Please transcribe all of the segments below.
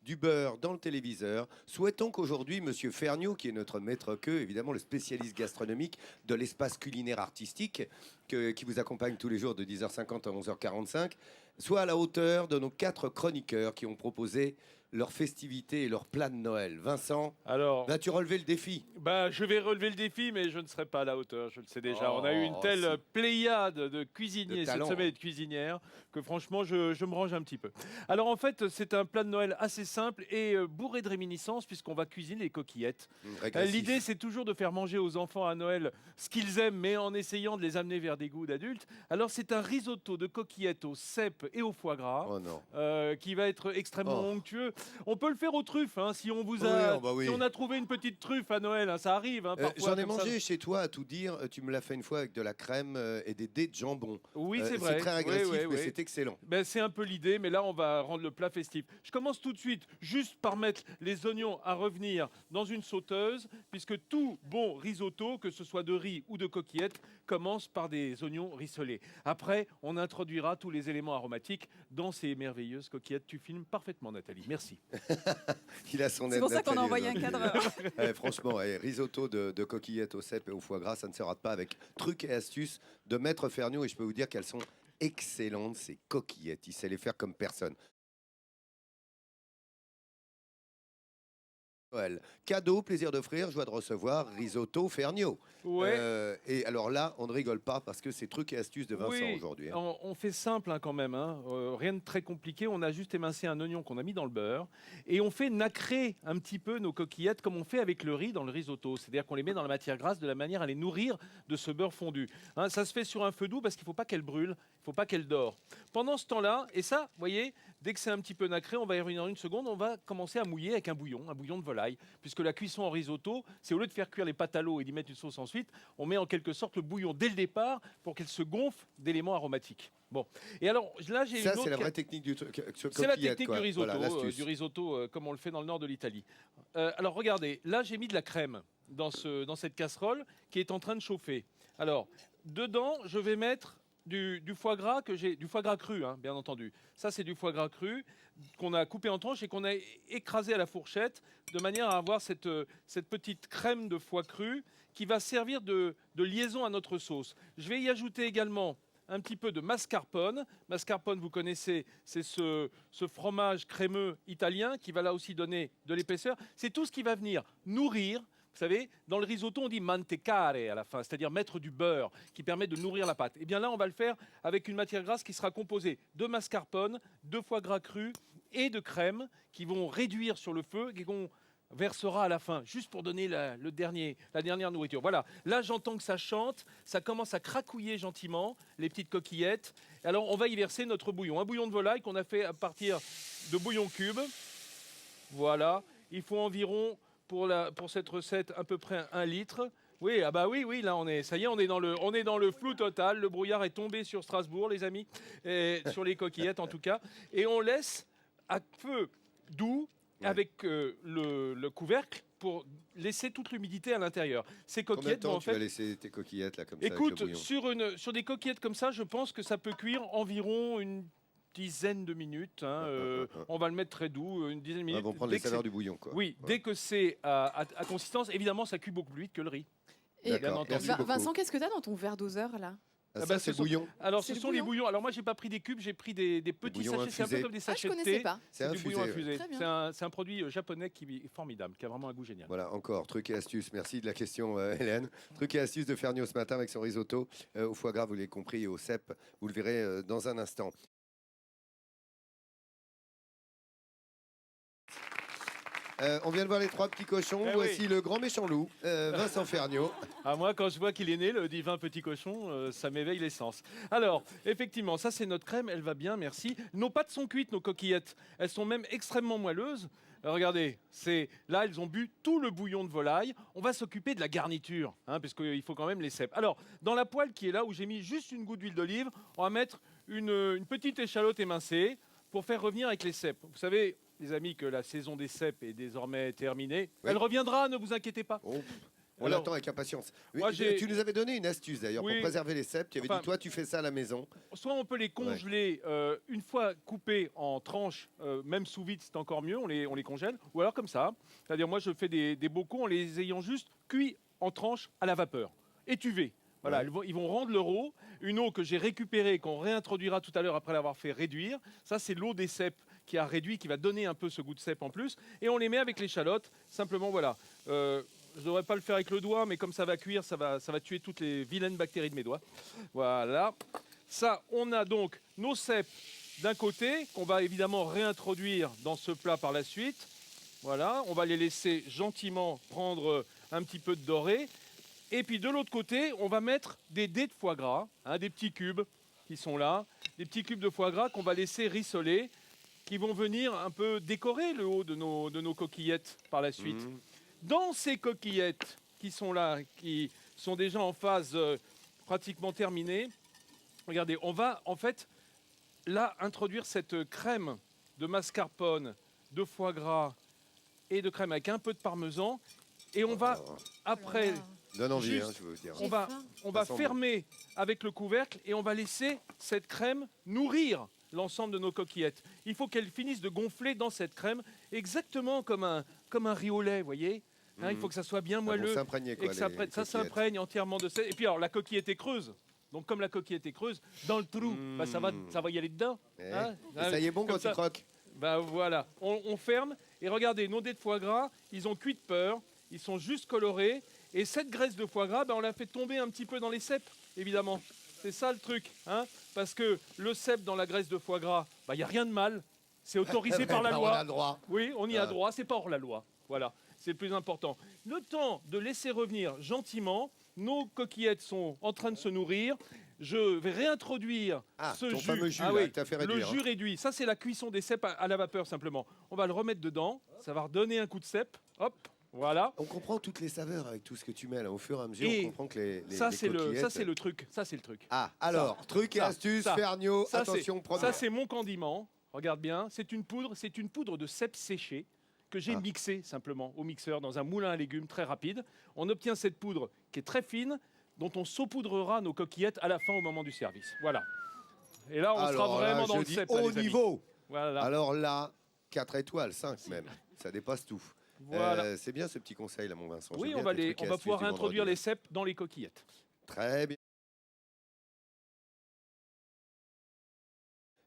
du beurre dans le téléviseur. Souhaitons qu'aujourd'hui, Monsieur Ferniaud, qui est notre maître queux, évidemment le spécialiste gastronomique de l'espace culinaire artistique, qui vous accompagne tous les jours de 10h50 à 11h45, soit à la hauteur de nos 4 chroniqueurs qui ont proposé leurs festivités et leurs plats de Noël. Vincent, Alors, vas-tu relever le défi? je vais relever le défi, mais je ne serai pas à la hauteur, je le sais déjà. On a eu une Oh, telle si. pléiade de cuisiniers De cette talent. semaine et de cuisinières que franchement, je me range un petit peu. Alors en fait, c'est un plat de Noël assez simple et bourré de réminiscences puisqu'on va cuisiner les coquillettes. Régressif. L'idée, c'est toujours de faire manger aux enfants à Noël ce qu'ils aiment, mais en essayant de les amener vers des goûts d'adultes. Alors c'est un risotto de coquillettes au cèpe et au foie gras. Oh non. Qui va être extrêmement Oh. onctueux. On peut le faire aux truffes, hein, si on vous Oui, a, oh bah oui. si on a trouvé une petite truffe à Noël, hein, ça arrive. Hein, parfois, J'en ai comme ça. mangé chez toi, à tout dire. Tu me l'as fait une fois avec de la crème et des dés de jambon. Oui, c'est vrai. C'est très agressif, Oui, oui, mais oui. c'est excellent. Ben, c'est un peu l'idée, mais là, on va rendre le plat festif. Je commence tout de suite, juste par mettre les oignons à revenir dans une sauteuse, puisque tout bon risotto, que ce soit de riz ou de coquillettes, commence par des oignons rissolés. Après, on introduira tous les éléments aromatiques dans ces merveilleuses coquillettes. Tu filmes parfaitement, Nathalie. Merci. Il a son aide. C'est pour ça qu'on a Nathalie, envoyé un aujourd'hui. cadreur. Franchement, risotto de coquillettes au cèpe et au foie gras, ça ne se rate pas, avec trucs et astuces de Maître Ferniaud. Et je peux vous dire qu'elles sont excellentes, ces coquillettes. Il sait les faire comme personne. Noël. Cadeau, plaisir d'offrir, joie de recevoir, risotto Ferniaud. Ouais. Et alors là, on ne rigole pas parce que c'est trucs et astuces de Vincent Oui, aujourd'hui. hein. on fait simple hein, quand même, hein. Rien de très compliqué. On a juste émincé un oignon qu'on a mis dans le beurre et on fait nacrer un petit peu nos coquillettes comme on fait avec le riz dans le risotto. C'est-à-dire qu'on les met dans la matière grasse de la manière à les nourrir de ce beurre fondu. Hein, ça se fait sur un feu doux parce qu'il ne faut pas qu'elle brûle, il ne faut pas qu'elle dore. Pendant ce temps-là, et ça, vous voyez, dès que c'est un petit peu nacré, on va y revenir dans une seconde, on va commencer à mouiller avec un bouillon de volaille. Puisque la cuisson en risotto, c'est au lieu de faire cuire les pâtes à l'eau et d'y mettre une sauce ensuite, on met en quelque sorte le bouillon dès le départ pour qu'elle se gonfle d'éléments aromatiques. Bon. Et alors là, j'ai une Ça, autre c'est la vraie technique du truc. c'est la technique quoi. du risotto, Voilà, l'astuce. comme on le fait dans le nord de l'Italie. Alors regardez, là j'ai mis de la crème dans cette casserole qui est en train de chauffer. Alors dedans, je vais mettre du foie gras du foie gras cru, hein, bien entendu. Ça c'est du foie gras cru qu'on a coupé en tranches et qu'on a écrasé à la fourchette de manière à avoir cette petite crème de foie cru qui va servir de liaison à notre sauce. Je vais y ajouter également un petit peu de mascarpone. Mascarpone, vous connaissez, c'est ce fromage crémeux italien qui va là aussi donner de l'épaisseur. C'est tout ce qui va venir nourrir. Vous savez, dans le risotto, on dit mantecare à la fin, c'est-à-dire mettre du beurre qui permet de nourrir la pâte. Et bien là, on va le faire avec une matière grasse qui sera composée de mascarpone, de foie gras cru et de crème qui vont réduire sur le feu et qu'on versera à la fin, juste pour donner la dernière nourriture. Voilà, là j'entends que ça chante, ça commence à cracouiller gentiment, les petites coquillettes. Alors on va y verser notre bouillon, un bouillon de volaille qu'on a fait à partir de bouillon cube. Voilà, il faut environ, pour cette recette, à peu près 1 litre. Oui, ah bah oui, là ça y est, on est dans le flou total. Le brouillard est tombé sur Strasbourg, les amis, et sur les coquillettes en tout cas. Et on laisse à feu doux, avec le couvercle pour laisser toute l'humidité à l'intérieur. Ces Combien de coquillettes temps vont en tu vas fait... laisser tes coquillettes là, comme ça, avec Écoute, le bouillon sur des coquillettes comme ça, je pense que ça peut cuire environ une dizaine de minutes. Hein, on va le mettre très doux, une dizaine de minutes. Ils vont prendre Dès les que saveurs du bouillon. Quoi. Oui, Ouais. dès que c'est à consistance, évidemment, ça cuit beaucoup plus vite que le riz. Et bien D'accord, entendu. merci beaucoup. Vincent, qu'est-ce que tu as dans ton verre doseur là? Ah, Ah ça, bah, c'est ce sont- le bouillon. Alors, C'est ce le sont les bouillon. bouillons. Alors, moi, j'ai pas pris des cubes, j'ai pris des petits bouillon sachets. C'est un peu infusé. comme des Ah, je sachets de connaissais thé. pas. C'est du bouillon infusé. infusé. Très bien. C'est un produit japonais qui est formidable, qui a vraiment un goût génial. Voilà, encore, trucs et astuces. Merci de la question, Hélène. Trucs et astuces de Ferniaud ce matin avec son risotto au foie gras, vous l'avez compris, et au cèpe. Vous le verrez dans un instant. On vient de voir les 3 petits cochons. Eh Voici oui. le grand méchant loup, Vincent Ferniaud. Ah, moi, quand je vois qu'il est né, le divin petit cochon, ça m'éveille les sens. Alors, effectivement, ça, c'est notre crème. Elle va bien, merci. Nos pâtes sont cuites, nos coquillettes. Elles sont même extrêmement moelleuses. Regardez, là, elles ont bu tout le bouillon de volaille. On va s'occuper de la garniture, hein, puisqu'il faut quand même les cèpes. Alors, dans la poêle qui est là, où j'ai mis juste une goutte d'huile d'olive, on va mettre une petite échalote émincée pour faire revenir avec les cèpes. Vous savez, les amis, que la saison des cèpes est désormais terminée. Oui. Elle reviendra, ne vous inquiétez pas. Oh, On Alors, l'attend avec impatience. moi, Tu nous avais donné une astuce d'ailleurs Oui. pour préserver les cèpes. Tu avais Enfin, dit, toi, tu fais ça à la maison. soit on peut les congeler une fois coupés en tranches, même sous vide, c'est encore mieux, on les congèle. Ou alors comme ça. C'est-à-dire, moi, je fais des bocaux en les ayant juste cuits en tranches à la vapeur. Étuvés. Voilà, Ouais. ils vont rendre leur eau, une eau que j'ai récupérée, qu'on réintroduira tout à l'heure après l'avoir fait réduire. Ça, c'est l'eau des cèpes qui a réduit, qui va donner un peu ce goût de cèpe en plus. Et on les met avec l'échalote. Simplement, voilà. Je ne devrais pas le faire avec le doigt, mais comme ça va cuire, ça va tuer toutes les vilaines bactéries de mes doigts. Voilà. Ça, on a donc nos cèpes d'un côté, qu'on va évidemment réintroduire dans ce plat par la suite. Voilà, on va les laisser gentiment prendre un petit peu de doré. Et puis de l'autre côté, on va mettre des dés de foie gras, des petits cubes qui sont là, des petits cubes de foie gras qu'on va laisser rissoler, qui vont venir un peu décorer le haut de nos coquillettes par la suite. Mmh. Dans ces coquillettes qui sont là, qui sont déjà en phase pratiquement terminée, regardez, on va en fait là introduire cette crème de mascarpone, de foie gras et de crème avec un peu de parmesan. Et on va, après, Donne envie, Juste, hein, je veux dire. on va sent bon. fermer avec le couvercle et on va laisser cette crème nourrir l'ensemble de nos coquillettes. Il faut qu'elles finissent de gonfler dans cette crème, exactement comme un riz au lait, vous voyez. Il faut que ça soit bien moelleux. Pour s'imprégner, Et quoi, que ça, les ça coquillettes. s'imprègne entièrement de sel. Et puis alors la coquillette est creuse. Donc comme la coquillette est creuse, dans le trou, bah, ça va y aller dedans. Eh, Hein. et ça y est bon Comme quand tu ça. croques. Bah voilà, on ferme. Et regardez, nos dés de foie gras, ils ont cuit de peur. Ils sont juste colorés. Et cette graisse de foie gras, bah, on la fait tomber un petit peu dans les cèpes, évidemment. C'est ça le truc. Parce que le cèpe dans la graisse de foie gras, il n'y a rien de mal. C'est autorisé par la On loi. a le droit. Oui, on y a Ah. droit, c'est pas hors la loi. Voilà, c'est le plus important. Le temps de laisser revenir gentiment, nos coquillettes sont en train de se nourrir. Je vais réintroduire ce ton jus. fameux jus là, Oui, que tu as fait le réduire. jus réduit. Ça, c'est la cuisson des cèpes à la vapeur simplement. On va le remettre dedans. Ça va redonner un coup de cèpe. Hop, voilà. On comprend toutes les saveurs avec tout ce que tu mets là. Au fur et à mesure, Et on comprend que les Ça, c'est coquillettes- le truc. Ça, c'est le truc. Ah, alors, truc et ça, astuce, ça, Ferniaud, Ça, attention, c'est- première. Ça, c'est mon condiment. Regarde bien. C'est une poudre de cèpe séché que j'ai Ah. mixée simplement au mixeur dans un moulin à légumes très rapide. On obtient cette poudre qui est très fine, dont on saupoudrera nos coquillettes à la fin au moment du service. Voilà. Et là, on Alors sera vraiment là, dans je le dis cèpe. là, haut les amis. niveau. Voilà. Alors là, 4 étoiles, 5 même. Ça dépasse tout. Voilà. C'est bien ce petit conseil là, mon Vincent. Oui, J'aime on bien va, tes trucs et on va astuces pouvoir du introduire vendredi. les cèpes dans les coquillettes. Très bien.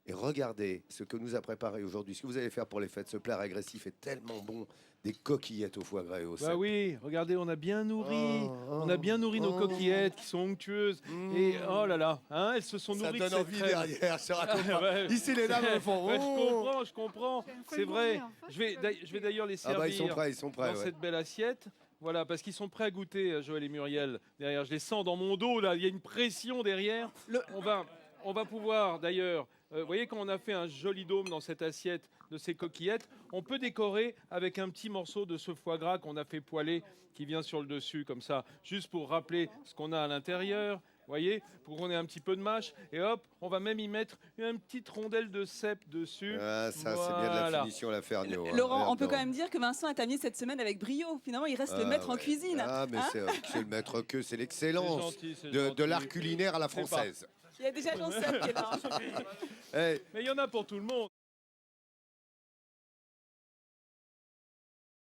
Et regardez ce que nous a préparé aujourd'hui, ce que vous allez faire pour les fêtes. Ce plat régressif est tellement bon. Des coquillettes au foie gras et au cèpe. Bah oui, regardez, on a bien nourri. On a bien nourri nos oh. coquillettes qui sont onctueuses. Et oh là là, elles se sont Ça nourries donne de cette envie crème. derrière, je te raconte pas. Ouais. Ici, les dames me font. Ouais, oh. je comprends, Faut c'est le vrai. manger, enfin, Je vais d'ailleurs les Ah bah, servir ils sont prêts, dans ouais. cette belle assiette. Voilà, parce qu'ils sont prêts à goûter, Joël et Muriel. Derrière, je les sens dans mon dos, là, il y a une pression derrière. On va pouvoir d'ailleurs, vous voyez, quand on a fait un joli dôme dans cette assiette de ces coquillettes, on peut décorer avec un petit morceau de ce foie gras qu'on a fait poêler, qui vient sur le dessus, comme ça, juste pour rappeler ce qu'on a à l'intérieur. Vous voyez, pour qu'on ait un petit peu de mâche. Et hop, on va même y mettre une petite rondelle de cèpe dessus. Ah, ça, c'est bien de la Voilà. finition, la Ferniaud. Laurent, on peut Regarde, quand même dire que Vincent a terminé cette semaine avec brio. Finalement, il reste le Ah, maître en ouais. cuisine. Ah, mais Hein c'est le maître que, c'est C'est l'excellence gentil, c'est de gentil. l'art culinaire à la C'est pas- française. Il y a déjà Jean-Seb qui est là. Eh, Mais il y en a pour tout le monde.